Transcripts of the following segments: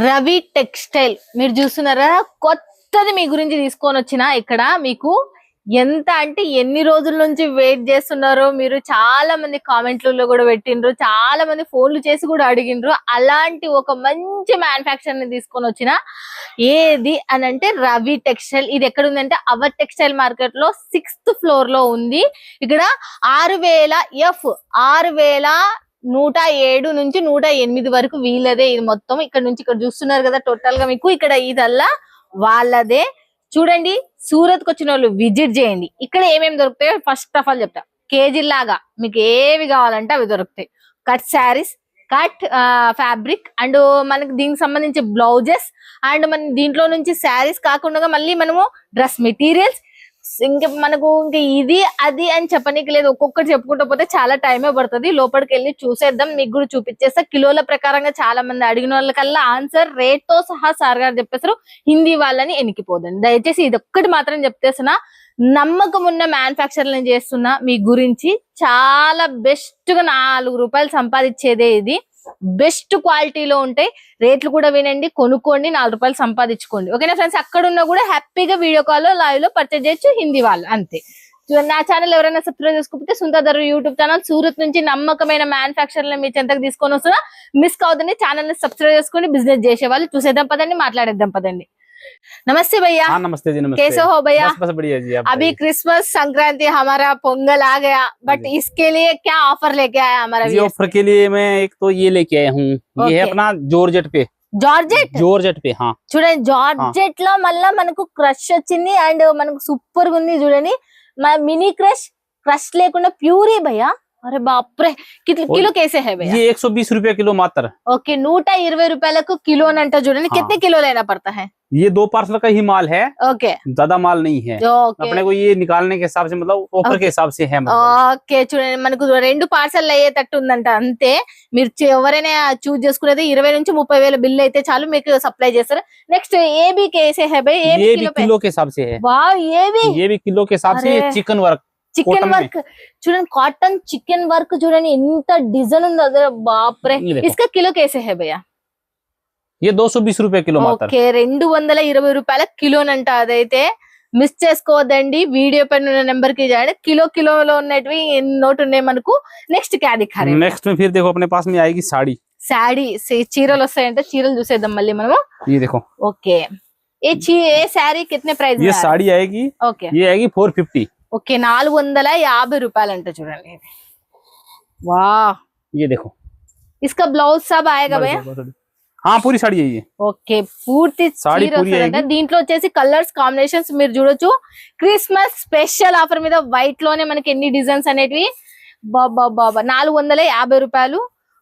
Ravi textile మీరు చూస్తున్నారా, కొత్తది మీ గురించి తీసుకొని వచ్చిన. ఇక్కడ మీకు ఎంత అంటే ఎన్ని రోజుల నుంచి వెయిట్ చేస్తున్నారో మీరు చాలా మంది కామెంట్లలో కూడా పెట్టిండ్రు, చాలా మంది ఫోన్లు చేసి కూడా అడిగిండ్రు. అలాంటి ఒక మంచి మ్యానుఫ్యాక్చర్ ని తీసుకొని వచ్చిన. ఏది అని అంటే రవి టెక్స్టైల్. ఇది ఎక్కడ ఉందంటే అవర్ టెక్స్టైల్ మార్కెట్ లో 6th ఫ్లోర్ లో ఉంది. ఇక్కడ 6107 నుంచి 108 వరకు వీళ్ళదే. ఇది మొత్తం ఇక్కడ నుంచి ఇక్కడ చూస్తున్నారు కదా, టోటల్ గా మీకు ఇక్కడ ఇదల్లా వాళ్ళదే. చూడండి, సూరత్ కు వచ్చిన వాళ్ళు విజిట్ చేయండి. ఇక్కడ ఏమేమి దొరుకుతాయో ఫస్ట్ ఆఫ్ ఆల్ చెప్తా. కేజీ లాగా మీకు ఏవి కావాలంటే అవి దొరుకుతాయి. Cut saris, cut fabric, and మనకి దీనికి సంబంధించి బ్లౌజెస్, అండ్ మన దీంట్లో నుంచి శారీస్ కాకుండా మళ్ళీ మనము డ్రెస్ మెటీరియల్స్, ఇంకా మనకు ఇంకా ఇది అది అని చెప్పనీకి లేదు. ఒక్కొక్కటి చెప్పుకుంటూ పోతే చాలా టైమే పడుతుంది. లోపలికి వెళ్ళి చూసేద్దాం, మీకు కూడా చూపించేస్తా. కిలోల ప్రకారంగా చాలా మంది అడిగిన వాళ్ళకల్లా ఆన్సర్ రేట్ తో సహా సార్ గారు చెప్పేస్తారు. హిందీ వాళ్ళని ఎనికిపోదండి. దయచేసి ఇది ఒక్కటి మాత్రం చెప్తేస్తున్నా, నమ్మకం ఉన్న మ్యానుఫ్యాక్చర్లను చేస్తున్నా. మీ గురించి చాలా బెస్ట్ గా 4 రూపాయలు సంపాదించేదే ఇది. బెస్ట్ క్వాలిటీలో ఉంటాయి. రేట్లు కూడా వినండి, కొనుక్కోండి, 4 రూపాయలు సంపాదించుకోండి. ఓకేనా ఫ్రెండ్స్? అక్కడ ఉన్నా కూడా హ్యాపీగా వీడియో కాల్ లో లైవ్ లో పర్చేజ్ చేయొచ్చు, హిందీ వాళ్ళు అంతే. నా ఛానల్ ఎవరైనా సబ్స్క్రైబ్ చేసుకోకపోతే సుందర్ యూట్యూబ్ ఛానల్ సూరత్ నుంచి నమ్మకమైన మ్యానుఫ్యాక్చర్లను మీ చెంతకు తీసుకొని వస్తున్నా. మిస్ కావద్దని ఛానల్ ని సబ్స్క్రైబ్ చేసుకుని బిజినెస్ చేసే వాళ్ళు చూసేద్దాం పదండి, మాట్లాడేద్దాం పదండి. नमस्ते भैया। हाँ नमस्ते जी, नमस्ते। कैसे हो भैया? बस बढ़िया जी। अभी क्रिसमस संक्रांति हमारा पोंगल आ गया, बट इसके लिए क्या ऑफर लेके आया हमारा? जी ऑफर के लिए मैं एक तो ये लेके आया हूँ, ये है अपना जॉर्जेट पे। जॉर्जेट पे हाँ చూడండి, జార్జెట్ లో మళ్ళా మనకు క్రష్ వచ్చింది అండ్ మనకు సూపర్ గా ఉంది. చూడండి, మినీ క్రష్ లేకుండా ప్యూరీ భయ్యా. अरे बाप रे, किलो कैसे है भैया? ये 120 रुपया किलो मात्र। ओके, 120 रुपयाలకు కిలో అంట. చూడండి कितने किलो लेना पड़ता है? ये 2 पार्सल का ही माल है। ओके, ज्यादा माल नहीं है। अपने को ये निकालने के हिसाब से मतलब ऑफर के हिसाब से है। ఓకే, చూడండి మనకు 2 పార్సల్ అయ్యేటట్టు ఉందంట. అంతే, మీరు ఎవరైనా చూస్ చేసుకునేది 20 నుంచి 30 వేల బిల్ అయితే చాలు, మీకు సప్లై చేస్తారు. నెక్స్ట్ ఏబీ కేసే है भाई? ये भी किलो के हिसाब से है। वाह, ये भी किलो के हिसाब से। चिकन वर्क वर्क చూడండి, కాటన్ చికెన్ వర్క్ చూడండి ఎంత డిజైన్ ఉందో. అదే బాప్రే. इसका किलो कैसे है भैया? ये 220 रुपया किलो मात्र। ఓకే, 220 రూపాయల కిలోనంట. అదైతే మిస్ చేసుకోవద్దండి. వీడియో పైన నెంబర్ కి చేయండి. కిలోలో ఉన్నటివి నోట్ ఉన్నాయి మనకు. నెక్స్ట్ क्या दिखा रहे हैं? नेक्स्ट में फिर देखो अपने पास में आएगी साड़ी చీరలు వస్తాయంటే చీరలు చూసేద్దాం మళ్ళీ మనము. ये देखो। ఓకే, ये साड़ी कितने प्राइस? ये साड़ी आएगी, ओके, ये आएगी 450। ఓకే, 450 రూపాయలంట. చూడండి, वाह। ये देखो, इसका ब्लाउज सब आएगा भैया? हाँ पूरी साड़ी है ये। ఓకే, పూర్తి చీర వస్తుందంట. దీంట్లో వచ్చేసి కలర్స్ కాంబినేషన్స్ మీరు చూడొచ్చు. క్రిస్మస్ స్పెషల్ ఆఫర్ మీద వైట్ లోనే మనకి ఎన్ని డిజైన్స్ అనేటివి. బాబా 450 రూపాయలు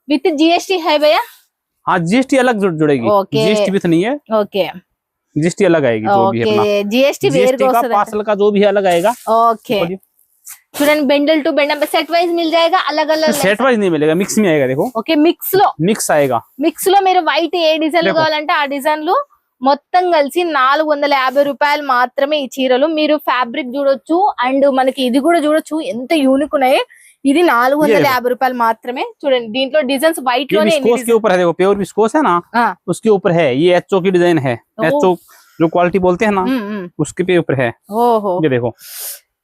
విత్ जीएसटी है भैया? हाँ जीएसटी अलग जुड़ेगी। जीएसटी भी तो नहीं है। ओके, जीएसटी अलग आएगी। जो भी है जीएसटी का पार्सल का जो भी अलग आएगा। ओके, చూడండి, bundle to bundle set wise मिल जाएगा. अलग अलग सेट वाइज नहीं मिलेगा, मिक्स में आएगा। देखो, ఓకే, మిక్స్ आएगा। మిక్స్ లో మీరు వైట్ ఏ డిజైన్ కావాలంటే ఆ డిజైన్లు మొత్తం కలిసి 450 రూపాయలు మాత్రమే. ఈ చీరలు మీరు ఫ్యాబ్రిక్ చూడొచ్చు అండ్ మనకి ఇది కూడా చూడొచ్చు, ఎంత యూనిక్ ఉన్నాయి. ఇది 450 రూపాయలు మాత్రమే. చూడండి, దీంట్లో డిజైన్స్ వైట్ లోనే विस्कोस के ऊपर है। देखो, प्योर विस्कोस है ना, उसके ऊपर है। ये एचओ की डिजाइन है। एचओ जो क्वालिटी बोलते हैं ना, उसके पे ऊपर है। ओहो, ये देखो,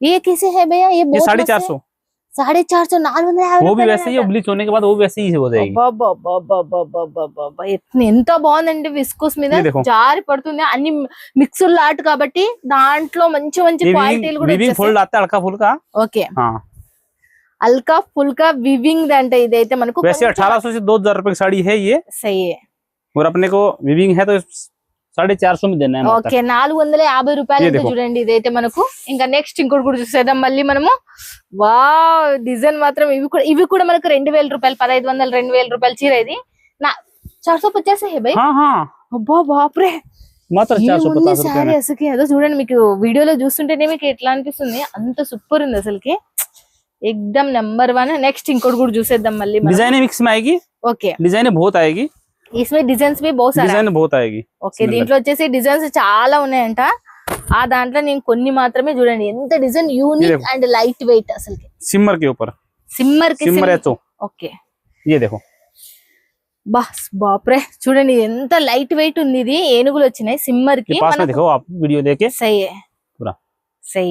ये कैसे है भैया? ये 450। 450 450 वो भी वैसे ही, ब्लीच होने के बाद वो वैसे ही हो जाएगी। ఎంత బాగుందండి. విస్కోస్ మీద జారి పడుతుంది. అన్ని మిక్స్డ్ లాట్ కాబట్టి దాంట్లో మంచి మంచి క్వాలిటీలు కూడా विविंग फोल्ड आता है हल्का फुल्का। ఓకే, हाँ हल्का फुल्का विविंग అంటే ఇదైతే మనకు वैसे 1800 से 2000 रुपए की साड़ी है ये। सही है। और अपने को विविंग है तो 450 में देना है। ఓకే, 450 రూపాయలు చూడండి. ఇదైతే మనకు ఇంకా నెక్స్ట్ ఇంకోటి కూడా చూసేద్దాం మళ్ళీ మనము. వావ్, డిజైన్ మాత్రం ఇవి కూడా మనకు 2000 రూపాయలు, 1500 2000 రూపాయల చీర. ఇది 450 है भाई? हाँ हाँ, అబ్బా బాప్రే, మాత్రం 450 రూపాయలు. అసలుకి అదో చూడండి, మీకు వీడియోలో చూస్తుంటేనే మీకు ఎట్లా అనిపిస్తుంది, అంత సూపర్ ఉంది అసలుకి. एकदम नंबर 1 है। नेक्स्ट इंकोट కూడా చూసేద్దాం మళ్ళీ. डिजाइन मिक्स में आएगी। ओके, डिजाइन बहुत आएगी इसमें डिजाइन्स भी बहुत सारे। डिजाइन बहुत आएगी। ఓకే, దీంట్లో వచ్చేసి డిజైన్స్ చాలా ఉన్నాయంట. ఆ దాంట్లో నేను కొన్ని మాత్రమే. చూడండి ఎంత design unique and light weight. అసలుకి सिमर के ऊपर, సిమ్మర్ కి सिमर एचओ। ఓకే, ये देखो బస్ బాప్రే చూడండి ఎంత లైట్ వెయిట్ ఉంది ఇది ఏనుగులు వచ్చినాయి సిమ్మర్ కి ये पास में देखो आप वीडियो देखे సై पूरा సై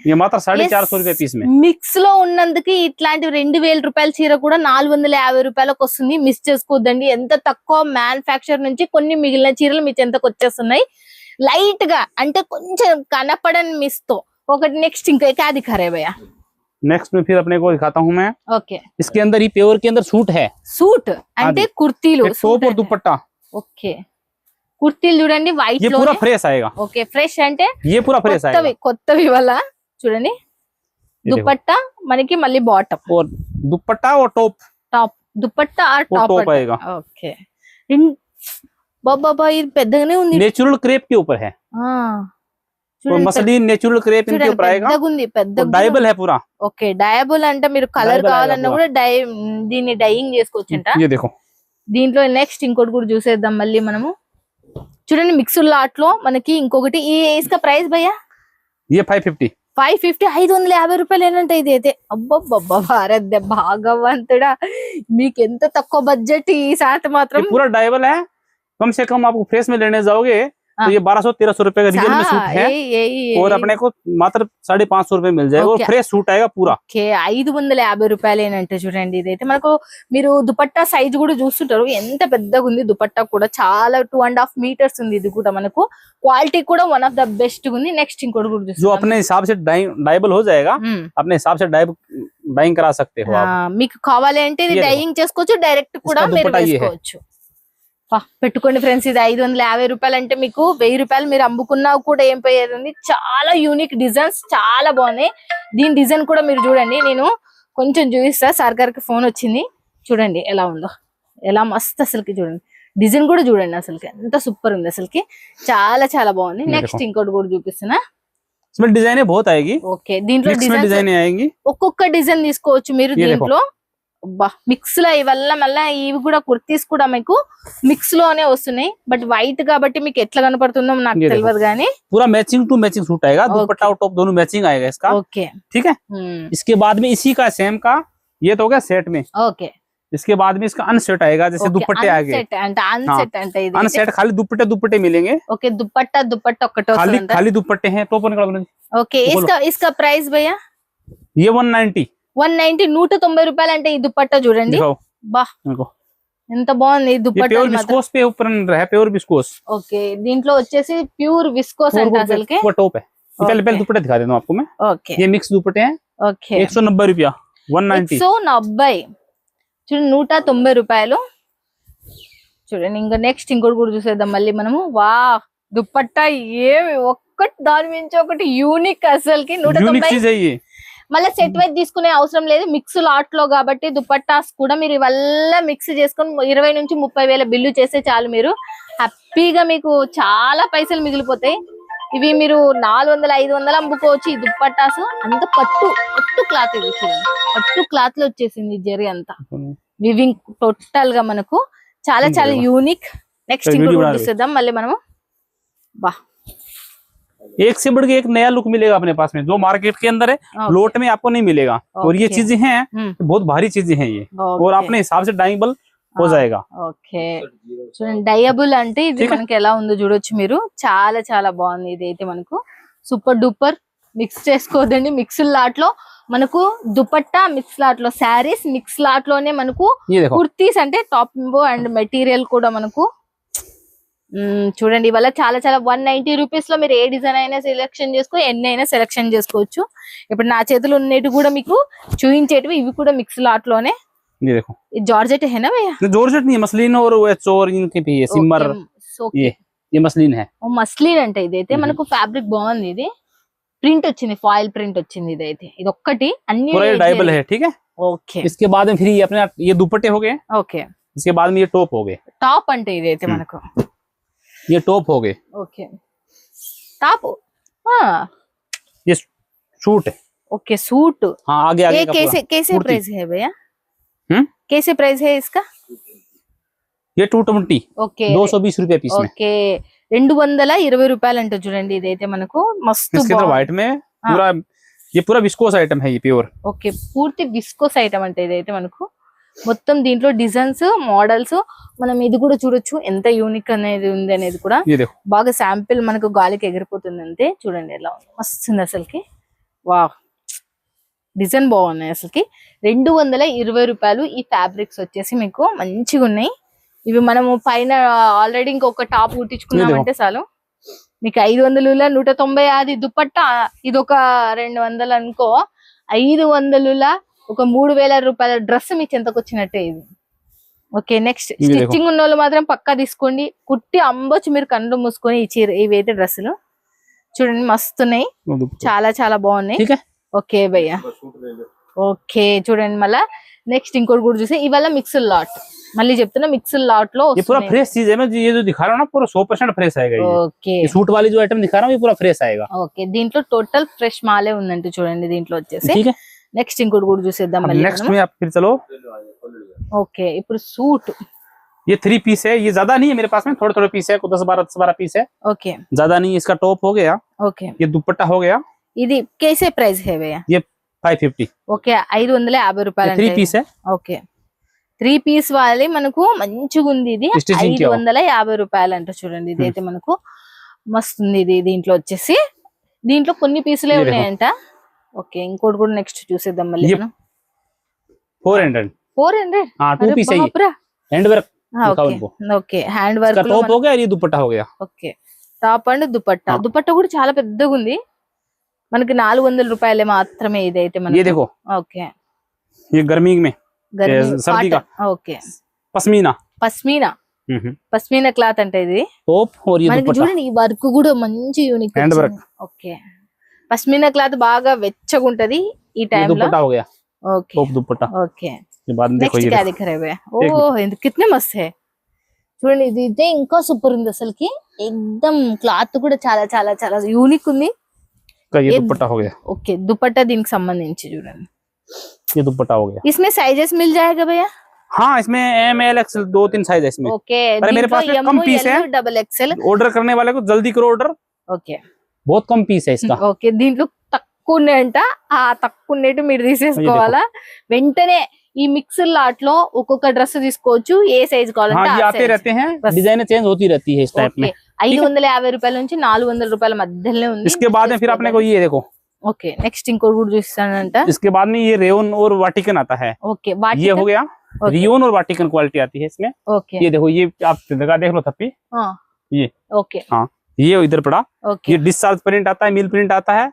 ये मात्र 450 रुपए पीस में మిక్స్ లో ఉన్నందుకు ఇట్లాంటి 2000 రూపాయల చీర కూడా 450 రూపాయలకు వస్తుంది. మిస్ చేసుకోవద్దండి. ఎంత తక్కువ మ్యానుఫ్యాక్చర్ నుంచి కొన్ని మిగిలిన చీరలు మీ చెంతకు వచ్చేస్తున్నాయి. లైట్ గా అంటే కొంచెం కనపడని మిస్ తో ఒకటి నెక్స్ట్ ఇంకా क्या दिखा रहे भैया नेक्स्ट में फिर अपने को दिखाता हूँ मैं. ఓకే इसके अंदर ही प्योर के अंदर सूट है. సూట్ అంటే కుర్తీలు एक टॉप और दुपट्टा. ఓకే కుర్తీలు చూడండి వైట్ ये లో पूरा फ्रेश आएगा. ఓకే ఫ్రెష్ అంటే ये पूरा फ्रेश आएगा. కొత్తవి వల్ల చూడండి దుపట్టా మనకి మళ్ళీ బాటమ్ और दुपट्टा और टॉप టాప్ దుపట్టా ఆర్ और టాప్ टॉप आएगा. ఓకే బాబా ఇది పెద్దగానే ఉంది. नेचुरल क्रेप के ऊपर है. और मसलिन नेचुरल क्रेप इनके ऊपर आएगा. పెద్దగా डाइबल है पूरा. ఓకే డయబుల్ అంటే మీరు కలర్ Dyeable కావాలన్నా ఆయేగా కూడా దీన్ని డైయింగ్ చేసుకోవచ్చంట. ये देखो దీంట్లో నెక్స్ట్ ఇంకోటి కూడా చూసేద్దాం మళ్ళీ మనము. చూడండి మిక్స్డ్ లాట్ లో మనకి ఇంకొకటి ఈ ఇస్కా ప్రైస్ భయ్యా ये 550. 550 550 రూపాయలు ఏంటంటే ఇది అయితే అబ్బబ్బబ్బా భారత్ భాగవంతుడా మీకు ఎంత తక్కువ బడ్జెట్ ఈ సాత్ మాత్రం. ये पूरा डाइबल है. कम से कम आपको फ्रेश में लेने जाओगे तो ये 1200-1300 रुपए का रियल में सूट है. और अपने को मात्र 550 रुपए मिल जाएगा. और फ्रेश सूट आएगा पूरा. ఓకే 550 రూపాయలు ఏంటంటే చూడండి ఇదైతే మనకు మీరు దుపట్టా సైజ్ కూడా చూస్తుంటారు ఎంత పెద్దగా ఉంది. దుపట్టా కూడా చాలా 2.5 మీటర్స్ ఉంది. ఇది కూడా మనకు క్వాలిటీ కూడా వన్ ఆఫ్ ద బెస్ట్ ఉంది. నెక్స్ట్ ఇంకోటి కూడా जो చూస్తాం. अपने हिसाब से डाइबल हो जाएगा. अपने हिसाब से डाइंग करा सकते हो आप. మీకు కావాలి అంటే ఇది ये देखो. డైయింగ్ చేసుకోవచ్చు డైరెక్ట్ కూడా इसका మీరు दुपट्टा ये है. వేసుకోవచ్చు. పెట్టుకోండి ఫ్రెండ్స్ ఇది 550 రూపాయలు అంటే మీకు 1000 రూపాయలు మీరు అమ్ముకున్నా కూడా ఏం పోయేది ఉంది. చాలా యూనిక్ డిజైన్స్ చాలా బాగున్నాయి. దీని డిజైన్ కూడా మీరు చూడండి. నేను కొంచెం చూపిస్తా. సార్ గారికి ఫోన్ వచ్చింది చూడండి ఎలా ఉందో ఎలా మస్త్ అసలుకి చూడండి డిజైన్ కూడా చూడండి అసలుకి ఎంత సూపర్ ఉంది అసలుకి చాలా చాలా బాగుంది. నెక్స్ట్ ఇంకోటి కూడా చూపిస్తున్నా. इसमें डिजाइने बहुत आएगी. ఓకే దీంట్లో मिक्स में डिजाइने आएंगी. ఒక్కొక్క డిజైన్ తీసుకోవచ్చు మీరు ये దీంట్లో. మిక్స్ లో ఇవల్ల మళ్ళీ ఇవి కూడా కుర్తీస్ కూడా మీకు మిక్స్ లోనే వస్తున్నాయి. బట్ వైట్ కాబట్టి మీకు ఎట్లా కనపడుతుందో నాకు ये తెలియదు కానీ पूरा मैचिंग टू मैचिंग सूट आएगा. दुपट्टा और टॉप दोनों मैचिंग आएगा इसका. ఓకే ठीक है. इसके बाद में इसी का सेम का ये तो हो गया सेट में. ఓకే इसके बाद में इसका अनसेट आएगा. जैसे दुपट्टे आ गए. అన్సెట్ అంటే అన్సెట్ అంటే ఇది अनसेट खाली दुपट्टे मिलेंगे. ఓకే దుపట్టా ఒకటి खाली వస్తుందంట. खाली दुपट्टे हैं. टॉप और निकालो. ఓకే इसका ప్రైస్ భయ్యా ये 190. 190 190 రూపాయలు అంటే ఈ దుపట్టా చూడండి. दिखाओ బా इनको. ఎంత బాగుంది ఈ ये దుపట్టా प्योर మాత్రం. विस्कोस पे ऊपर है. Pure viscous. ఓకే దీంట్లో వచ్చేసి ప్యూర్ విస్కోస్ అంట అసలుకి. वो टॉप है. पहले Okay. दुपट्टे दिखा देता हूँ आपको मैं. ఓకే ये मिक्स दुपट्टे हैं. ఓకే 190 रुपया. 190. 190 చూడండి 190 రూపాయలు. చూడండి ఇంకా నెక్స్ట్ ఇంకోటి కూడా చూసేద్దాం మళ్ళీ మనము. వా దుపట్టా ఏమి ఒక్కటి దాని మించి ఒకటి యూనిక్ అసలుకి. यूनिक 190 चीज है ये. మళ్ళీ సెట్ వైజ్ తీసుకునే అవసరం లేదు. మిక్స్ లాట్ లో కాబట్టి దుపట్టాస్ కూడా మీరు ఇవల్ల మిక్స్ చేసుకొని 20 నుంచి 30 వేల బిల్లు చేస్తే చాలు. మీరు హ్యాపీగా మీకు చాలా పైసలు మిగిలిపోతాయి. ఇవి మీరు 400 500 అమ్ముకోవచ్చు. ఈ దుపట్టాస్ అంత పట్టు క్లాత్ ఇది చూడండి. పట్టు క్లాత్ లో వచ్చేసింది జరీ అంతా వివింగ్ టోటల్ గా మనకు చాలా చాలా యూనిక్. నెక్స్ట్ ఇంకోటి చూసేద్దాం మళ్ళీ మనము. బా एक से बढ़ के एक नया लुक मिलेगा अपने पास में जो मार्केट के अंदर है. लोट में आपको नहीं मिलेगा. और ये चीजें हैं बहुत भारी चीजें हैं ये. और अपने हिसाब से डाइंगबल हो जाएगा. ఓకే చూడండి డయబుల్ అంటే ఇది మనకి ఎలా ఉందో చూడొచ్చు మీరు. చాలా చాలా బాగుంది. ఇది అయితే మనకు సూపర్ డూపర్. మిక్స్ చేసుకోవద్దండి. మిక్స్ లాట్ లో మనకు దుపట్టా మిక్స్ లాట్ లో శారీస్ మిక్స్ లాట్ లోనే మనకు ये देखो కుర్తీస్ అంటే టాప్ అండ్ మెటీరియల్ కూడా మనకు చూడండి ఇవాళ చాలా చాలా 190 రూపీస్ లో మీరు ఏ డిజైన్ అయినా సెలెక్షన్ చేసుకో ఎన్ని అయినా సెలెక్షన్ చేసుకోవచ్చు. ఇప్పుడు నా చేతులు ఉన్నట్టు కూడా మీకు చూపించేటివి ఇవి కూడా మిక్స్ లాట్ లోనే. ये देखो जॉर्जेट है ना भैया? जॉर्जेट नहीं मसलिन और चोर इनके भी है. सिमर ये मसलिन है. మస్లిన్ అంటే ఇదైతే మనకు ఫ్యాబ్రిక్ బాగుంది. ఇది ప్రింట్ వచ్చింది ఫాయిల్ ప్రింట్ వచ్చింది. ఇదైతే ఇది ఒక్కటి అన్ని पूरा डाइबल है. ठीक है. ఓకే इसके बाद में फिर ये अपने ये दुपट्टे हो गए. ఓకే इसके बाद में ये टॉप हो गए. టాప్ అంటే ఇదైతే మనకు ये टॉप हो गए. ఓకే టాప్ ये सूट है. Okay suit. हाँ आगे आगे ये का कैसे कैसे कुर्ती. प्राइस है भैया? कैसे प्राइस है इसका? ये 220. ఓకే 220 रुपए पीस में. ఓకే 220 రూపాయలు అంటే చూడండి ఇదైతే మనకు మస్తు इसके अंदर व्हाइट में पूरा ये पूरा विस्कोस आइटम है. ये प्योर. ఓకే పూర్తి విస్కోస్ ఐటమ్ అంటే ఇదైతే మనకు మొత్తం దీంట్లో డిజైన్స్ మోడల్స్ మనం ఇది కూడా చూడొచ్చు ఎంత యూనిక్ అనేది ఉంది అనేది కూడా ये देखो బాగా శాంపిల్ మనకు గాలికి ఎగిరిపోతుంది అంతే చూడండి ఎలా ఉంది మస్తుంది అసలుకి వా డిజైన్ బాగున్నాయి అసలుకి 220 రూపాయలు ఈ ఫ్యాబ్రిక్స్ వచ్చేసి మీకు మంచిగా ఉన్నాయి ఇవి మనము పైన ఆల్రెడీ ఇంకొక టాప్ కుట్టించుకున్నామంటే చాలు మీకు 500 190 అది దుపట్టా ఇది ఒక 200 అనుకో 500 ఒక 3000 రూపాయల డ్రెస్ మీ చెంతకు వచ్చినట్టే ఇది ఓకే నెక్స్ట్ స్టిచ్చింగ్ ఉన్న వాళ్ళు మాత్రం పక్కా తీసుకోండి కుట్టి అమ్మొచ్చు మీరు కళ్ళు మూసుకొని ఈ చీర ఇవైతే డ్రెస్సులు చూడండి మస్తున్నాయి చాలా చాలా బాగున్నాయి ఓకే భయ్యా ఓకే చూడండి మళ్ళా నెక్స్ట్ ఇంకోటి కూడా చూస్తే ఇవాళ మిక్స్డ్ లాట్ మళ్ళీ చెప్తున్నా మిక్స్డ్ లాట్ లో ये पूरा फ्रेश चीज है मैं ये जो दिखा रहा हूँ ना पूरा 100% फ्रेश आएगा ये ఓకే ये सूट वाली जो आइटम दिखा रहा हूँ ये पूरा फ्रेश आएगा ఓకే దీంట్లో టోటల్ ఫ్రెష్ మాలే ఉందంటే చూడండి దీంట్లో వచ్చేసి ठीक है నెక్స్ట్ ఇంకోటి కూడా చూసేద్దాం మళ్ళీ नेक्स्ट में आप फिर चलो ఓకే ఇప్పుడు సూట్ ये 3 पीस है ये ज्यादा नहीं है मेरे पास में थोड़े थोड़े पीस है 10-12 पीस है ఓకే ज्यादा नहीं इसका टॉप हो गया ఓకే ये दुपट्टा हो गया ఇది कैसे ప్రైస్ है भैया ये 550 ఓకే 550 రూపాయలు 3 पीस है ఓకే 3 పీస్ వాళ్ళే మనకు మంచిగా ఉంది ఇది Stitching కి 550 రూపాయలు అంట చూడండి ఇది అయితే మనకు మస్తు ఉంది ఇది దీంట్లో వచ్చేసి దీంట్లో కొన్ని పీసులే ఉన్నాయంట ఓకే ఇంకోటి కూడా నెక్స్ట్ చూసేద్దాం మళ్ళీ ये మనం 400 400 हाँ 2 पीस है ये हैंड वर्क दिखाओ इनको ఓకే హ్యాండ్ इसका వర్క్ टॉप हो गया और ये दुपट्टा हो गया okay top and dupatta dupatta కూడా చాలా పెద్దగా ఉంది మనకి 400 రూపాయలే మాత్రమే ఇదైతే ये మనకి देखो ఓకే ये गर्मी में सर्दी का ఓకే पश्मीना పస్మినా క్లాత్ అంటే ఇది टॉप और ये మనకి दुपट्टा చూడండి ఈ వర్క్ కూడా మంచి unique hand work okay pashmina cloth బాగా వెచ్చగా ఉంటది ఈ ये టైం లో दुपट्टा हो गया ఓకే टॉप दुपट्टा ఓకే ये बाद में देखो నెక్స్ట్ ये क्या देखो। दिख रहा है ఓ ఎంత కిतने మస్త్ है చూడండి ఇది అయితే ఇంకా సూపర్ ఉంది అసలుకి एकदम క్లాత్ కూడా చాలా చాలా చాలా యూనిక్ ఉంది का ये दुपट्टा हो गया ఓకే దుపట్టా దీనికి సంబంధించి చూడండి ये दुपट्टा हो गया इसमें साइजेस मिल जाएगा भैया हाँ इसमें ML XL 2-3 साइज है इसमें ओके अरे मेरे पास में कम पीस है डबल एक्सएल ऑर्डर करने वाले को जल्दी करो ऑर्डर ఓకే बहुत कम पीस है इसका ఓకే దీంట్లో తక్కువ ఉన్నాయంట ఆ తక్కువ ఉన్నట్టు మీరు తీసేసుకోవాలా వెంటనే ఈ మిక్సర్ లాట్ లో ఒక్కొక్క డ్రెస్ తీసుకోవచ్చు ఏ సైజ్ हाँ కావాలంటే ये ఆ आते size. रहते हैं बस। डिजाइने चेंज होती रहती है इस टाइप में ఓకే 550 రూపాయల నుంచి 400 రూపాయల మధ్యలోనే ఉంది इसके बाद में फिर अपने को ये देखो ఓకే నెక్స్ట్ ఇంకోటి కూడా చూస్తానంట इसके बाद में ये रेयन और वाटिकन आता है ఓకే ये हो गया रियोन और वाटिकन क्वालिटी आती है इसमें ఓకే ये देखो ये आप जगह देख लो थप्पी ये ఓకే हाँ ये इधर पड़ा ఓకే ये डिस्चार्ज प्रिंट आता है मिल प्रिंट आता है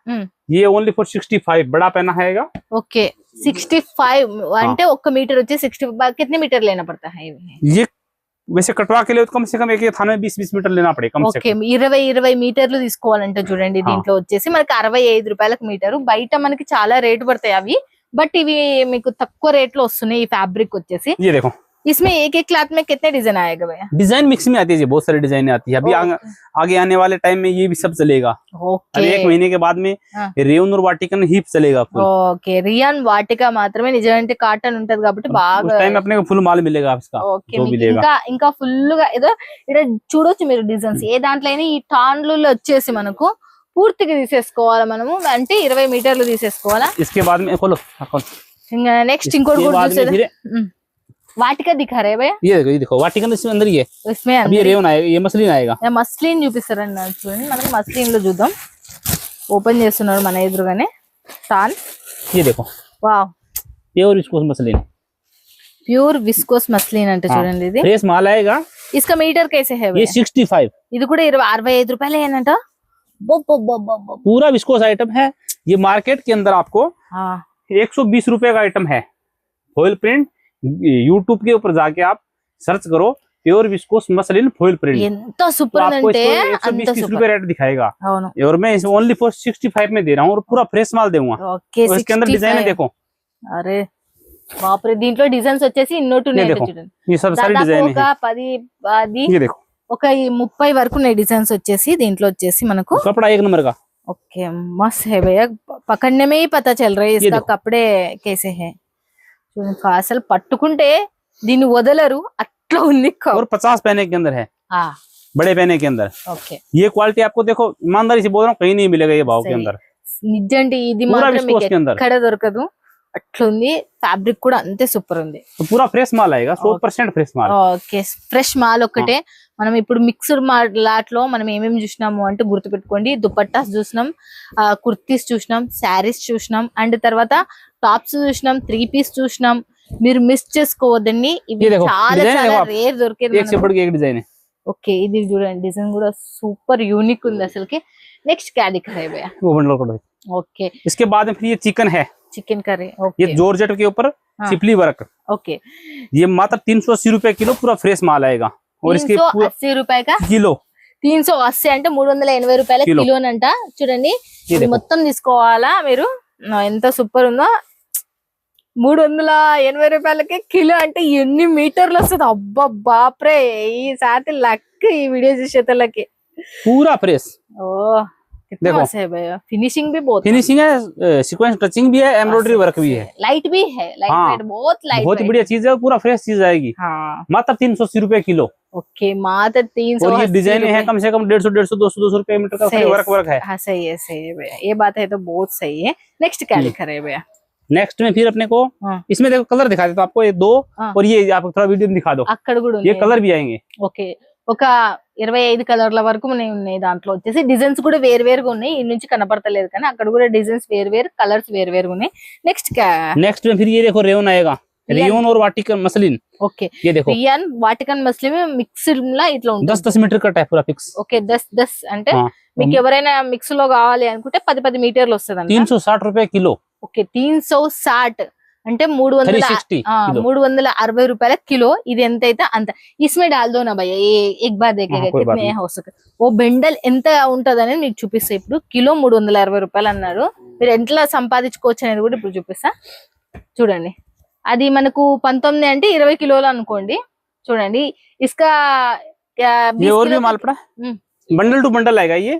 ये ओनली फॉर 65 बड़ा पहना हैगा ఓకే 65 అంటే 1 మీటర్ వచ్చి 65 कितने मीटर लेना पड़ता है ये वैसे कटवा के लिए तो कम से कम एक थाने में 20 मीटर लेना पड़ेगा कम से ఓకే 20 మీటర్లు తీసుకోవాలంటే చూడండి దీంట్లో వచ్చేసి మనకి 65 రూపాయలకు మీటరు బయట మనకి చాలా రేటు పడతాయి అవి బట్ ఇవి మీకు తక్కువ రేట్ లో వస్తున్నాయి ఈ ఫ్యాబ్రిక్ వచ్చేసి ये देखो इसमें एक एक क्लॉथ में कितने डिजाइन आएगा भैया डिजाइन मिक्स में आती है जी बहुत सारी डिजाइन आती है अभी आगे आने वाले टाइम में ये भी सब चलेगा ఓకే अभी 1 महीने के बाद में हाँ। रेयन और वाटिकन ही चलेगा full। ఓకే రియాన్ వాటిక మాత్రమే నిజానికి కాటన్ ఉంటది కాబట్టి उस బాగా टाइम में अपने को फुल माल मिलेगा इसका ఓకే जो మీకు मिलेगा ఇంకా ఇంకా ఫుల్ గా ఏదో ఇక్కడ చూడొచ్చు మీరు డిజైన్స్ ఏ దాంట్లో అయినా ఈ టాన్లు వచ్చేసి మనకు పూర్తిగా తీసేసుకోవాలి మనము అంటే 20 మీటర్లు తీసేసుకోవాలా इसके बाद में खोलो खोलो। ఇంకా నెక్స్ట్ ఇంకోటి इसके కూడా बाद में చూసేది धीरे వాటిక దిఖా రే భయ్యా ये देखो वाटिकन इसमें अंदर ही है इसमें अब ये रेयन आएगा ये मसलिन आएगा మస్లిన్ చూపిస్తారండి నాకు చూడండి మనకి మస్లిన్ లో చూద్దాం ఓపెన్ చేస్తున్నారు మన ఎదురుగానే టాన్ ये देखो wow pure viscous muslin pure viscose muslin అంటే చూడండి ఇది फ्रेश माल आएगा इसका मीटर कैसे है ये भैया 65 ఇది కూడా 65 రూపాయలు ఏనంట पूरा विस्कोस आइटम है ये मार्केट के अंदर आपको 120 रुपए का आइटम है फॉइल प्रिंट यूट्यूब के ऊपर जाके आप सर्च करो pure viscous muslin foil print ఎంత సూపర్ आपको అంటే इसको అంత 120-30 సూపర్ रुपए रेट दिखाएगा అవును और मैं इस ओनली फॉर 65 में दे रहा हूँ और पूरा फ्रेश माल दूंगा ఓకే और इसके अंदर डिजाइन देखो అరే బాప్రే దీంట్లో డిజైన్స్ వచ్చేసి ఇన్నోటి ఉన్నాయి देखो చూడండి ये सब सारी దాదాపు डिजाइन ఒక है 10 ये देखो ఒక 30 వరకు ఉన్నాయి డిజైన్స్ వచ్చేసి దీంట్లో వచ్చేసి మనకు कपड़ा 1 नंबर का ओके मस्त है भैया पकड़ने में ही पता चल रहा है इसका देखो। कपड़े कैसे है చూడండి అసలు పట్టుకుంటే దీన్ని వదలరు అట్లా ఉంది और 50 पहने के अंदर है बड़े पहने के अंदर ఓకే ये क्वालिटी आपको देखो ईमानदारी से बोल रहा हूँ कहीं नहीं मिलेगा ये भाव के सही। अंदर నిజంటే ఇది पूरा మాత్రం विस्कोस మీకు के अंदर ఎక్కడ దొరకదు అట్లుంది, ఫ్యాబ్రిక్ కూడా అంతే సూపర్ ఉంది. तो पूरा फ्रेश माल आएगा, 100% फ्रेश माल. ఓకే, ఫ్రెష్ మాల్ ఒకటే. మనం ఇప్పుడు మిక్స్డ్ లాట్ లో మనం ఏమేమి చూసినాము అంటే గుర్తుపెట్టుకోండి, దుపట్టాస్ చూసినాం, కుర్తీస్ చూసినాం, శారీస్ చూసినాం, అండ్ తర్వాత టాప్స్ చూసినాం, 3 పీస్ చూసినాం. మీరు మిస్ చేసుకోవద్దండి, ఇవి ये देखो, చాలా डिजाइन చాలా देखो आप, రేర్ దొరికేది एक से बढ़ के एक डिजाइन है. ఓకే, ఇది చూడండి, డిజైన్ కూడా సూపర్ యూనిక్ ఉంది అసలుకి. నెక్స్ట్ क्या दिख रहा है भैया? वो बंडल करो. ఓకే, इसके बाद में फिर ये चिकन है, చికెన్ కర్రీ. ये ఓకే जॉर्जेट के ऊपर हाँ. चिपली वर्क. ఓకే, ये मात्र 380 रुपए किलो पूरा फ्रेश माल आएगा. और इसके 380 రూపాయక किलो 380 అంటే 380 రూపాయల కిలో. కిలోనంట. చూడండి, ये ఇది देखो, మొత్తం తీసుకోవాలా మీరు. ఎంత సూపర్ ఉందో. 380 రూపాయలకి కిలో అంటే ఎన్ని మీటర్లు వస్తుంది? అబ్బా బాప్రే, ఈ సాటి లక్ ఈ వీడియో చూసేతలకి. पूरा फ्रेश. ఓ कितना देखो, मस्त है भैया, फिनिशिंग भी बहुत फिनिशिंग है, सीक्वेंस टचिंग भी है, एम्ब्रॉयडरी वर्क भी है. लाइट भी है, लाइट हाँ, वेट, बहुत लाइट बहुत ही बढ़िया चीज है, पूरा फ्रेश चीज आएगी. हाँ मात्र 380 रुपए किलो. ओके, मात्र और ये 380 डिजाइन है कम से कम 150, 200 रुपए मीटर का सही है, वर्क है. हाँ सही है भैया, ये बात है तो बहुत सही है. नेक्स्ट क्या लिखा रहे भैया? नेक्स्ट में फिर अपने को हाँ. इसमें देखो कलर दिखा देता हूं आपको, ये 2 हाँ. और ये आपको थोड़ा वीडियो में दिखा दो. అక్కడ కూడా ये ఉంది. कलर भी आएंगे. ఓకే, ఒక 25 కలర్ల వరకు మనకి ఉన్నాయి. దాంట్లో వచ్చేసి డిజైన్స్ కూడా వేరు వేరుగా ఉన్నాయి. ఈ నుంచి కనపడతలేదు కానీ అక్కడ కూడా డిజైన్స్ వేరు వేరు, కలర్స్ వేరు వేరుగా ఉన్నాయి. నెక్స్ట్ नेक्स्ट में फिर ये देखो रेयन आएगा, रेयन और वाटिकन मसलिन. ఓకే, ये देखो రియాన్ వాటికన్ మస్లిం మిక్స్డ్ లా ఇట్లా ఉంటుంది. 10-10 मीटर का टाइप पूरा फिक्स. ఓకే, 10 అంటే हाँ. మీకు ఎవరైనా మిక్స్ లో కావాలి అనుకుంటే 10 మీటర్లు వస్తుంది. 360 रुपए किलो. ఓకే, 360 అంటే 360 किलो. 360 రూపాయల కిలో. ఇది ఎంత అయితే అంత. इसमें डाल दो ना भैया, ये एक बार देखेगा हाँ, कोई बात कितने नहीं. हो सके. ఓ బెండల్ ఎంత ఉంటది అనేది మీకు చూపిస్తా. ఇప్పుడు కిలో 360 రూపాయలు అన్నారు. మీరు ఎంతలా సంపాదించుకోవచ్చు అనేది కూడా ఇప్పుడు చూపిస్తా. చూడండి, అది మనకు 19 అంటే 20 కిలోలు అనుకోండి. చూడండి, ఇస్కా ये और भी माल पड़ा, बंडल टू बंडल आएगा ये,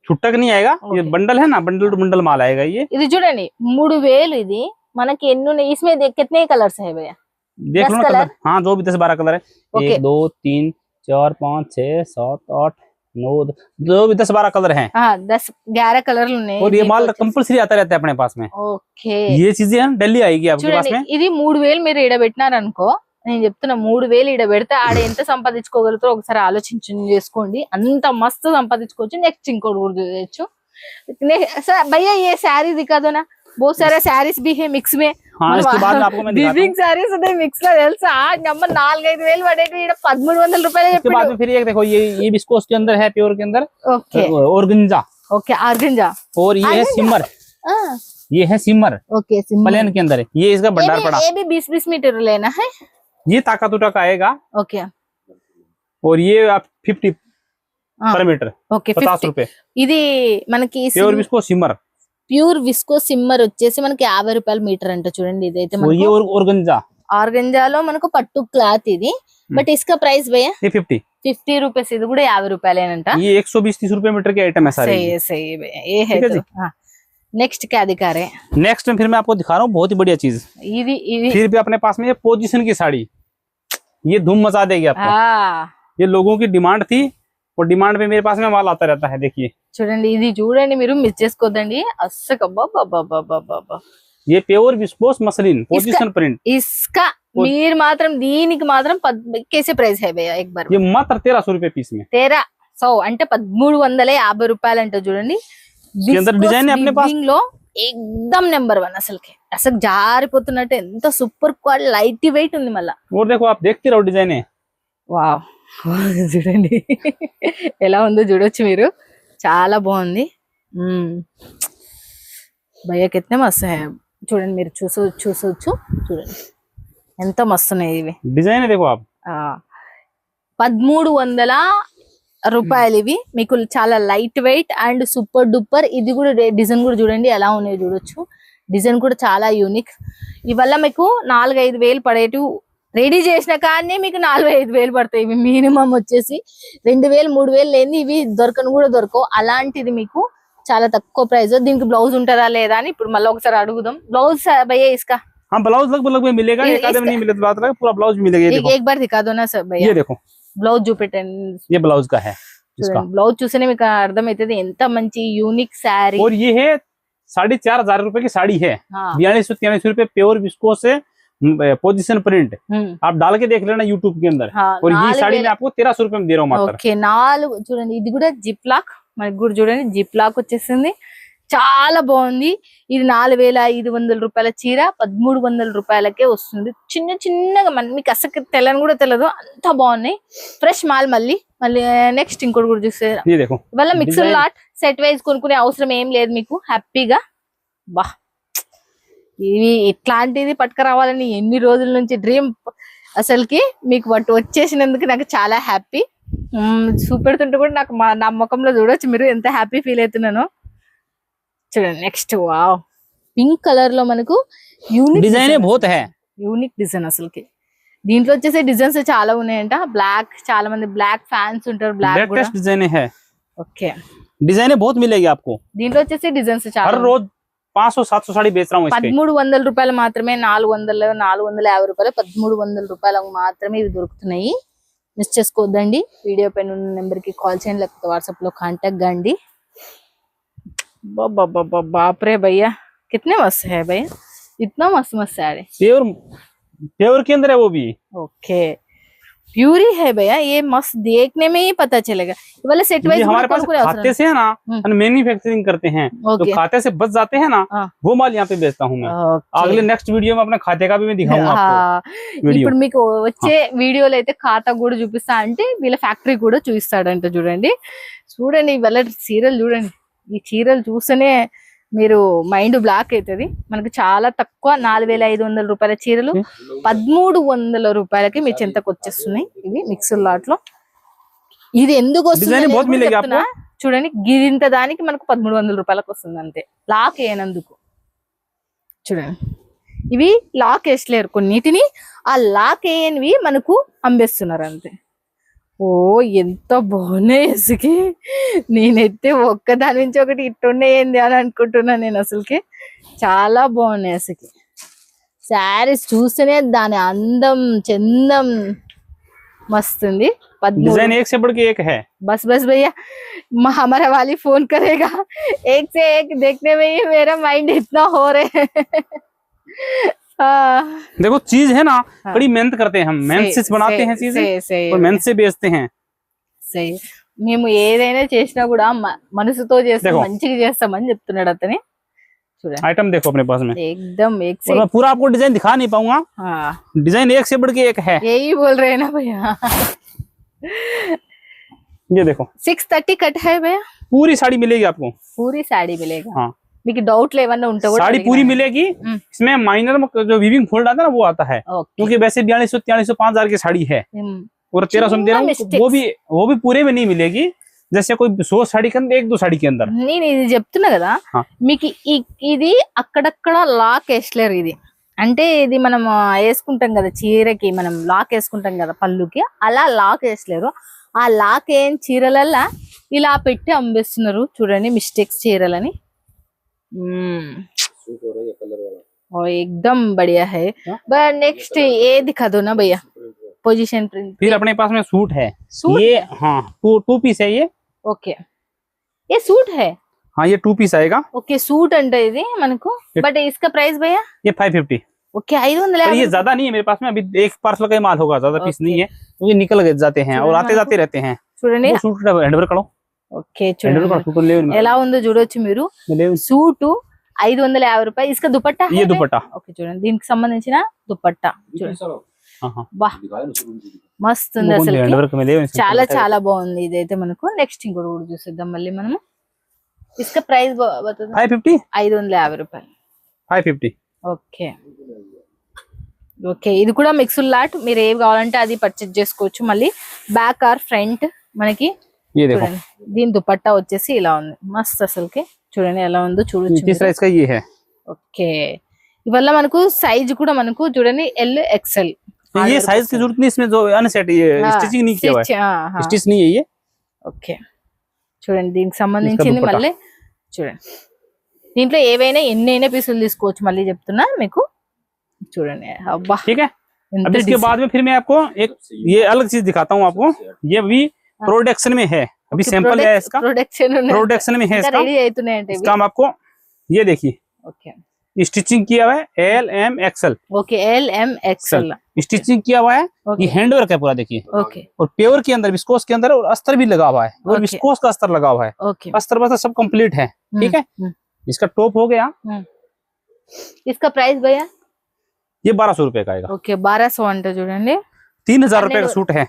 छुट्टक नहीं आएगा. ये बंडल है ना, बंडल टू बंडल माल आएगा ये. ఇది చూడండి 3000 ఇది మనకి ఎన్ని ఉన్నాయి. इसमें कितने कलर्स है भैया? देख 10 लो ना कलर? कलर. हाँ, जो भी 10-12 कलर है. ओके. 1 2 3 4 5 6 7 8 9 जो भी 10-12 कलर हैं. 10-11 కలర్లు ఉన్నాయి. और ये माल कंपल्सरी आता रहता है अपने पास में. ఓకే, ये चीजें दिल्ली आएगी आपके पास చూడండి, में. ఇది 3000 మీరు ఈడ పెట్టినారనుకో. నేను చెప్తున్నా 3000 ఈడ పెడితే ఆడ ఎంత సంపాదించుకోగలుగుతారో ఒకసారి చేసుకోండి. అంత మస్తు సంపాదించుకోవచ్చు. నెక్స్ట్ ఇంకోటి కూడా చేయొచ్చు. भैया ये साड़ी दिखा दो ना, बहुत सारे साड़ीस भी है मिक्स में. हाँ, इसके बाद में आपको मैं दिखाता हूँ. साड़ीस मिक्स లో తెలుసా నెంబర్ 4-5 వేలు పడేటి. ఈడ 1300 రూపాయలు इसके बाद में फिर एक देखो, ये विस्कोस के अंदर है, प्योर के अंदर. Okay organza. Okay, organza. और ये है सिमर. ये है सिमर, ఓకే, प्लेन के अंदर है. ये इसका भंडार पड़ा. ये भी 20-20 मीटर लेना है. ये ताकत उटा का आएगा. ओके, और ये आप 50 पर मीटर, ఓకే, 50 रुपए. ఇది మనకి प्योर विस्को सिमर. ప్యూర్ విస్కో సిమ్మర్ వచ్చేసి మనకి 50 రూపాయల మీటర్ అంట. చూడండి, ఇదైతే और ये మనకు ऑर्गेन्जा, ఆర్గంజాలో మనకు పట్టు క్లాత్ ఇది. బట్ ఇస్కా ప్రైస్ భయ్యా ये 50 రూపీస్. ఇది కూడా 50 రూపాయలేనంట. ये 120-30 रुपए मीटर के आइटम है सारे. सही है, सही है भैया, ये है ठीक है तो. हाँ, नेक्स्ट क्या दिखा रहे? नेक्स्ट में फिर मैं आपको दिखा रहा हूँ बहुत ही बढ़िया चीज. ఇది ఇది फिर भी अपने पास में ये पोजीशन की साड़ी, ये धूम मचा देगी आपको. ये लोगों की डिमांड थी, और डिमांड पे मेरे पास में माल आता रहता है. देखिए, చూడండి, ఇది చూడండి, మీరు మిస్ చేసుకోదండి అస్సలు. అబ్బబ్బబ్బబ్బబ్బబ్బ, ये pure viscous muslin position print. इसका మీరు మాత్రం దీనికి మాత్రం कैसे ప్రైస్ है भैया एक बार? ये मात्र 1300 रुपए पीस में. 1300 అంటే 1350 రూపాయలు అంట. చూడండి, इसके अंदर डिजाइन है अपने पास. వీవింగ్ లో एकदम నెంబర్ 1 అసలు జారిపోతున్నట్టు. ఎంత సూపర్ క్వాలిటీ, లైట్ వెయిట్ ఉంది మళ్ళా. और देखो, आप देखते रहो डिजाइन है. వావ్, చూడండి ఎలా ఉందో చూడొచ్చు మీరు. చాలా బాగుంది. భయ్యా కితనే మస్తు है. చూడండి, మీరు చూసొచ్చు. చూడండి ఎంత మస్తున్నాయి ఇవి. डिजाइन है देखो आप. 1300 రూపాయలు ఇవి. మీకు చాలా light weight and super duper. ఇది కూడా డిజైన్ కూడా చూడండి ఎలా ఉన్నాయో చూడొచ్చు. డిజైన్ కూడా చాలా యూనిక్. ఇవల్ల మీకు 4-5 వేలు పడేటి. రెడీ చేసిన కానీ మీకు 4-5 వేలు పడతాయి. ఇవి మినిమం వచ్చేసి 2000-3000 లేని ఇవి దొరకను కూడా దొరకవు. అలాంటిది మీకు చాలా తక్కువ ప్రైస్. దీనికి బ్లౌజ్ ఉంటుందా లేదా అని ఇప్పుడు మళ్ళీ ఒకసారి అడుగుదాం. బ్లౌజ్ భయ్యా इसका? हाँ, ब्लाउज लगभग में मिलेगा. एक आधे में नहीं मिले तो बात अलग है, पूरा ब्लाउज मिलेगा. ये देखो, एक बार दिखा दो ना सर भैया. ये देखो, బ్లౌజ్ చూపెట్టండి. ये ब्लाउज का है इसका. బ్లౌజ్ చూస్తేనే మీకు అర్థమవుతుంది ఎంత మంచి యూనిక్ శారీ. और ये है 4,500 रुपए की साड़ी है। हाँ 42-43 रुपए प्योर विस्कोस से पोजिशन प्रिंट, आप डाल के देख लेना यूट्यूब के अंदर। हाँ, और ये 4,000 साड़ी मैं आपको 1300 रुपए में दे रहा हूँ मात्र। ఓకే 4 చూడండి, ఇది కూడా జిప్ లాక్, మనకి కూడా చూడండి జిప్ లాక్ వచ్చేసింది, చాలా బాగుంది. ఇది 4,500 రూపాయల చీర 1,300 రూపాయలకే వస్తుంది. చిన్న చిన్నగా మీకు అసలు తెల్లని కూడా తెలియదు, అంత బాగున్నాయి, ఫ్రెష్ మాల్. మళ్ళీ నెక్స్ట్ ఇంకోటి కూడా చూస్తే ఇవాళ మిక్సర్ లాట్ సెట్ వైజ్ కొనుక్కునే అవసరం ఏం లేదు మీకు, హ్యాపీగా. బా ఇవి ఇట్లాంటిది పట్టుకురావాలని ఎన్ని రోజుల నుంచి డ్రీమ్, అసలుకి మీకు వచ్చేసినందుకు నాకు చాలా హ్యాపీ. చూపెడుతుంటే కూడా నాకు నా ముఖంలో చూడొచ్చు మీరు ఎంత హ్యాపీ ఫీల్ అవుతున్నానో. చూడండి నెక్స్ట్, వావ్ పింక్ కలర్ లో మనకు యూనిక్ డిజైన్ యూనిక్ డిజైన్. అసలుకి దీంట్లో వచ్చేసి డిజైన్స్ చాలా ఉన్నాయంట. బ్లాక్, చాలా మంది బ్లాక్ ఫ్యాన్స్ ఉంటారు, బ్లాక్ కూడా डिजाइन है। ఓకే डिजाइने बहुत मिलेगी आपको। దీంట్లో వచ్చేసి డిజైన్స్ చాలా, हर रोज 500-700 साड़ी बेच रहा हूँ इस पे। 1,300 రూపాయలు మాత్రమే, 450 రూపాయలు, 1,300 రూపాయలకు మాత్రమే ఇవి దొరుకుతున్నాయి. మిస్ చేసుకోవద్దండి. వీడియో పైన ఉన్న నెంబర్ కి కాల్ చేయండి, లేకపోతే వాట్సాప్ లో కాంటాక్ట్ కండి. बाप रे भैया कितने मस्त है भैया, इतना मस्त मस्त साड़ी। प्योर के अंदर है वो भी। ओके प्यूरी है भैया, ये मस्त देखने में ही पता चलेगा। वाले सेट वाइज हमारे पास खाते से है ना, मैन्युफैक्चरिंग करते हैं, तो खाते से बच जाते हैं ना, वो माल यहाँ पे बेचता हूँ मैं। अगले नेक्स्ट वीडियो में अपने खाते का भी मैं दिखाऊंगा आपको। ఇప్పుడు మీకు వచ్చే వీడియోలో అయితే ఖాతా కూడా చూపిస్తా, అంటే వీళ్ళ ఫ్యాక్టరీ కూడా చూపిస్తాడంట. చూడండి చూడండి వాళ్ళ చీరలు చూడండి, ఈ చీరలు చూస్తేనే మీరు మైండ్ బ్లాక్ అవుతుంది. మనకు చాలా తక్కువ 4,500 రూపాయల చీరలు 1,300 రూపాయలకి మీ చెంతకు వచ్చేస్తున్నాయి. ఇవి మిక్సర్ లాట్ లో. ఇది ఎందుకు వస్తుంది చూడండి, గిరింత దానికి మనకు 1,300 రూపాయలకు వస్తుంది అంతే, లాక్ వేయనందుకు. చూడండి ఇవి లాక్ వేసలేరు కొన్నిటిని, ఆ లాక్ వేయనివి మనకు అమ్మేస్తున్నారు అంతే. ఓ ఎంత బాగున్నాయి అసలుకి, నేనైతే ఒక్కదాని నుంచి ఒకటి ఇట్టున్నాయింది అని అనుకుంటున్నా నేను. అసలుకి చాలా బాగున్నాయి అసలుకి శారీస్ చూస్తేనే దాని అందం చందం మస్తుంది. डिजाइन एक से बढ़ के एक है। बस बस भैया हमारा वाली फोन करेगा, एक से एक देखने में ही मेरा माइंड इतना हो रहे है। देखो चीज है ना, बड़ी मेहनत करते हैं हम, मेहनत से बनाते हैं चीजें और मेहनत से बेचते हैं। సही మేము ఏదైనా చేసినా కూడా మనసుతో చేస్తాం, మంచిగా చేస్తామని చెప్తున్నాడు అతనే. చూడండి आइटम देखो अपने पास में एकदम एक से मैं पूरा आपको डिजाइन दिखा नहीं पाऊंगा। डिजाइन एक से बढ़ के एक है, यही बोल रहे हैं ना भैया। ये देखो 630 कट है भैया, पूरी साड़ी मिलेगी आपको, पूरी साड़ी मिलेगा। हाँ మీకు డౌట్లు ఏమన్నా ఉంటే కూడా साड़ी पूरी मिलेगी। इसमें माइनर जो वीविंग फोल्ड आता है ना वो आता है, क्योंकि वैसे 4200, 5,000 की साड़ी है और 1300 में दे रहा हूँ। वो भी पूरे में नहीं मिलेगी, जैसे कोई 100 साड़ी के अंदर 1-2 साड़ी के अंदर। నేను ఇది చెప్తున్నా కదా మీకు, ఇది అక్కడక్కడ లాక్ వేసలేరు. ఇది అంటే ఇది మనం వేసుకుంటాం కదా చీరకి, మనం లాక్ వేసుకుంటాం కదా పళ్ళుకి, అలా లాక్ వేసలేరు. ఆ లాక్ ఏం చీరలల్లా ఇలా పెట్టి అమ్మేస్తున్నారు. చూడండి మిస్టేక్స్ చీరలని. एकदम बढ़िया है। नेक्स्ट ये दिखा दो ना भैया, पोजीशन प्रिंट। फिर अपने पास में सूट है, ये हाँ 2 पीस है ये। ओके ये सूट है, हाँ ये 2 पीस आएगा। ओके सूट అంటే ఇది మనకు, बट इसका प्राइस भैया ये 550। ओके 500। ये ज्यादा नहीं है मेरे पास में, अभी एक पार्सल का ही माल होगा, ज्यादा पीस नहीं है, क्योंकि निकल जाते हैं और आते जाते रहते हैं। చూడండి सूट हैंडवर करो। ఓకే చూడండి ఎలా ఉందో చూడొచ్చు మీరు. సూట్ 550 రూపాయలు. ఇస్కా దుపట్టా, ये दुपट्टा। ఓకే చూడండి దీనికి సంబంధించిన దుపట్టా చూడండి. బా మస్త్ ఉంది అసలు, చాలా చాలా బాగుంది. ఇదైతే మనకు నెక్స్ట్ ఇంకోటి కూడా చూసేద్దాం మళ్ళీ మనము. ఇస్కా ప్రైస్ 550 రూపాయలు. 550 ఓకే ఓకే ఇది కూడా మిక్స్డ్ లాట్, మీరు ఏవి కావాలంటే అది పర్చేజ్ చేసుకోవచ్చు. మళ్ళీ బ్యాక్ ఆర్ ఫ్రంట్ మనకి చూడండి. దీని దుపట్టా వచ్చేసి ఇలా ఉంది, మస్త్ అసలుకి. చూడండి ఎలా ఉందో చూడొచ్చు. ఓకే ఇవల్ల మనకు సైజ్ కూడా మనకు చూడండి LXL। ये साइज की जरूरत नहीं, इसमें जो अनसेट ये स्टिचिंग नहीं किया हुआ है, स्टिच नहीं है ये। ఓకే చూడండి దీనికి సంబంధించింది మళ్ళీ చూడండి. దీంట్లో ఏవైనా ఎన్నైనా పీసులు తీసుకోవచ్చు, మళ్ళీ చెప్తున్నా మీకు. చూడండి అబ్బా ठीक है। अब इसके बाद में फिर मैं आपको एक ये अलग चीज दिखाता हूँ आपको। ये भी प्रोडक्शन में है, अभी सैंपल है इसका, प्रोडक्शन में है इसका। రెడీ అవుతున్నాయంటే इसका हम आपको ये देखिए ఓకే स्टिचिंग किया हुआ है L M XL, okay LMXL stitching किया हुआ है। ఓకే ये हैंड वर्क है पूरा देखिए, ఓకే और प्योर के अंदर विस्कोस के अंदर और अस्तर भी लगा हुआ है, और Okay. विस्कोस का अस्तर लगा हुआ है, ఓకే अस्तर बस्तर सब कंप्लीट है। ठीक है, इसका टॉप हो गया, इसका प्राइस भैया ये 1200 रुपए का आएगा। ఓకే 1200 అంటే చూడండి 3000 रुपए का सूट है,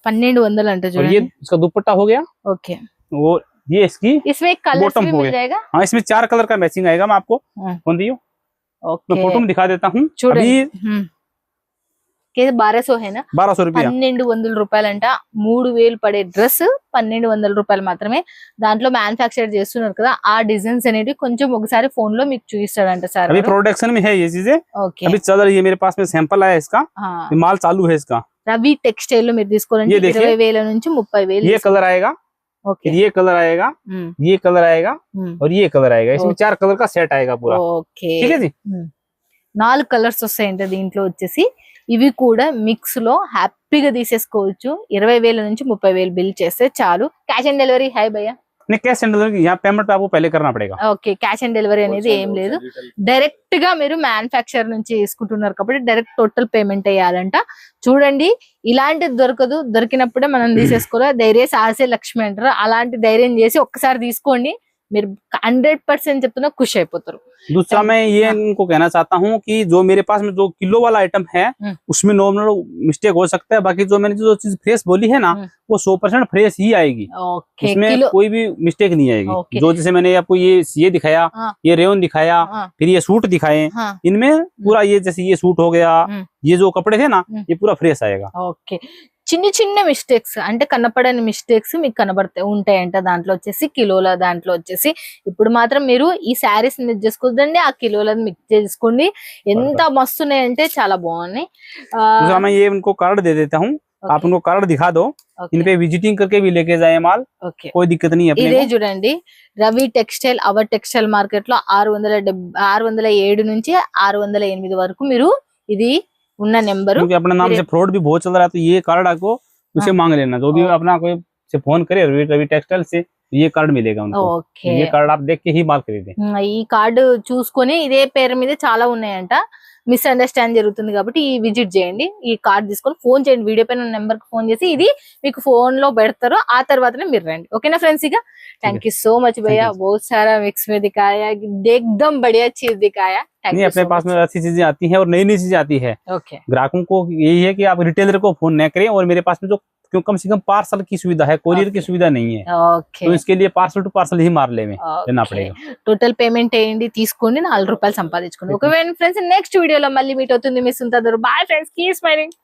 1200 అంటే और ये చూడండి इसका दुपट्टा हो गया, ఓకే और ये इसकी इसमें एक कलर Bottom भी हो मिल गया। जाएगा हाँ इसमें 4 कलर का मैचिंग आएगा। मैं आपको कौन दियो, मैं ఓకే फोटो में दिखा देता हूँ। చూడండి अभी 1200 है ना 1200 रुपया, 1200 రూపాయలంట 3000 పడే డ్రెస్ 1200 రూపాయలు మాత్రమే దాంట్లో మ్యానుఫ్యాక్చర్ చేస్తున్నారు కదా ఆ డిజైన్స్ అనేవి కొంచెం ఒకసారి ఫోన్ లో మీకు చూపిస్తాడంట సార్ अभी प्रोडक्शन में है ये चीजें, ఓకే अभी चल रही है। मेरे पास में सैंपल आया इसका, ये माल चालू है इसका। రవి టెక్స్టైల్ లో మీరు తీసుకోవాలంటే ये देखिए, 20,000 నుంచి 30,000 ये कलर आएगा, ఓకే फिर ये कलर आएगा, ये कलर आएगा, और ये कलर आएगा। इसमें 4 कलर का सेट आएगा पूरा। ఓకే ठीक है जी, 4 కలర్స్ వస్తాయంట దీంట్లో వచ్చేసి ఇవి కూడా మిక్స్ లో హ్యాపీగా తీసేసుకోవచ్చు 20,000 నుంచి 30,000 బిల్ చేస్తే చాలు క్యాష్ ఆన్ డెలివరీ హై భయ్యా नहीं कैश एंड डिलीवरी यहाँ पेमेंट आपको पहले करना पड़ेगा। ఓకే క్యాష్ ఆన్ డెలివరీ అనేది ఏం లేదు డైరెక్ట్ గా మీరు మ్యానుఫ్యాక్చర్ నుంచి తీసుకుంటున్నారు కాబట్టి డైరెక్ట్ టోటల్ పేమెంట్ వేయాలంట చూడండి ఇలాంటిది దొరకదు దొరికినప్పుడే మనం తీసేసుకోవాలి ధైర్య సాహసే లక్ష్మి అంటారు అలాంటి ధైర్యం చేసి ఒక్కసారి తీసుకోండి మీరు 100% చెప్తున్నా ఖుషి అయిపోతారు दूसरा मैं ये इनको कहना चाहता हूँ कि जो मेरे पास में जो किलो वाला आइटम है उसमें नॉर्मल मिस्टेक हो सकता है, बाकी जो मैंने जो चीज फ्रेश बोली है ना वो 100% फ्रेश ही आएगी, ఓకే इसमें కిలో कोई भी मिस्टेक नहीं आएगी। Okay. जो जैसे मैंने आपको ये दिखाया, हाँ। ये रेयन दिखाया, हाँ। फिर ये सूट दिखाए, हाँ। इनमें पूरा ये जैसे ये सूट हो गया, ये जो कपड़े थे ना हम्म। ये पूरा फ्रेश आएगा। ఓకే చిన్న చిన్న మిస్టేక్స్ అంటే కనపడని మిస్టేక్స్ మీకు కనబడతాయి ఉంటాయంట దాంట్లో వచ్చేసి కిలోల దాంట్లో వచ్చేసి ఇప్పుడు మాత్రం మీరు ఈ శారీస్ మిక్స్ చేసుకోదండి ఆ కిలోలను మిక్స్ చేసుకోండి ఎంత మస్తున్నాయంటే చాలా బాగున్నాయి दूसरा मैं ये इनको कार्ड दे देता हूँ, आप उनको कार्ड दिखा दो, इन पे विजिटिंग करके भी लेके जाए माल, ఓకే कोई दिक्कत नहीं है अपने ఇదే को। చూడండి Ravi textile our textile market లో 607 నుంచి 608 వరకు మీరు ఇది ఉన్న నెంబరు क्योंकि अपने नाम से फ्रॉड भी बहुत चल रहा है, तो ये कार्ड आपको उसे मांग लेना। जो भी अपना कोई से फोन करे रवि टेक्सटाइल से, ये कार्ड मिलेगा उनको। ఓకే ये कार्ड आप देख के ही माल खरीदें। ఈ కార్డు చూసుకొని ఇదే పేరు మీద చాలా ఉన్నాయంట మిస్అండర్స్టాండ్ జరుగుతుంది కాబట్టి ఈ విజిట్ చేయండి ఈ కార్డ్ తీసుకొని ఫోన్ చేయండి వీడియో పైన నెంబర్ కి ఫోన్ చేసి ఇది మీకు ఫోన్ లో పెడతారు ఆ తర్వాతనే మీరు రండి ఓకేనా ఫ్రెండ్స్ ఇక థ్యాంక్ యూ సో मच भैया बहुत सारा मिक्स में दिखाया एकदम बढ़िया चीज दिखाया नहीं अपने पास में ऐसी चीजें आती हैं और नई नई चीजें आती है। ओके ग्राहकों को यही है कि आप रिटेलर को फोन न करें, और मेरे पास में जो क्यों कम से कम पार्सल की सुविधा है, कोरियर की सुविधा नहीं है, ओके तो इसके लिए पार्सल टू पार्सल ही मार लेना पड़ेगा। టోటల్ పేమెంట్ చేయండి తీసుకోండి 4 రూపాయలు సంపాదించుకోండి ఓకే ఫ్రెండ్స్ నెక్స్ట్ వీడియోలో మళ్ళీ మీట్ అవుతుంది మీ సుంతా దొర బాయ్ ఫ్రెండ్స్ కీప్ స్మైలింగ్